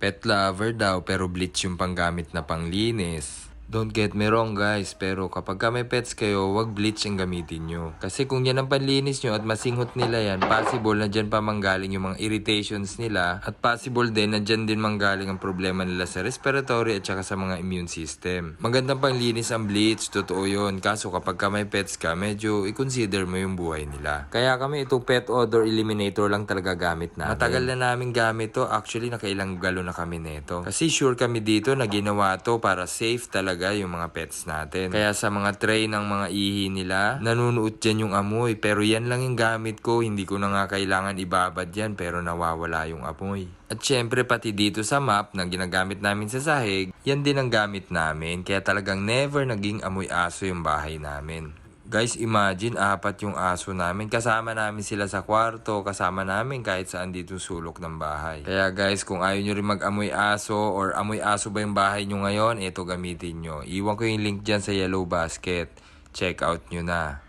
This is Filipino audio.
Pet lover daw pero bleach yung panggamit na panglinis. Don't get me wrong guys, pero kapag ka may pets kayo, wag bleach ang gamitin nyo. Kasi kung yan ang panlinis nyo at masinghot nila yan, possible na dyan pa manggaling yung mga irritations nila at possible din na dyan din manggaling ang problema nila sa respiratory at saka sa mga immune system. Magandang panlinis ang bleach, totoo yun. Kaso kapag ka may pets ka, medyo i-consider mo yung buhay nila. Kaya kami itong pet odor eliminator lang talaga gamit namin. Matagal na namin gamit to, actually nakailang galon na kami nito. Kasi sure kami dito na ginawa to para safe talaga yung mga pets natin. Kaya sa mga tray ng mga ihi nila, nanunuot dyan yung amoy. Pero yan lang yung gamit ko, hindi ko na nga kailangan ibabad yan pero nawawala yung amoy. At syempre pati dito sa map na ginagamit namin sa sahig, yan din ang gamit namin. Kaya talagang never naging amoy aso yung bahay namin. Guys, imagine, 4 yung aso namin. Kasama namin sila sa kwarto, kasama namin kahit saan dito sulok ng bahay. Kaya guys, kung ayaw nyo rin mag-amoy aso or amoy aso ba yung bahay nyo ngayon, ito gamitin nyo. Iwan ko yung link dyan sa yellow basket. Check out nyo na.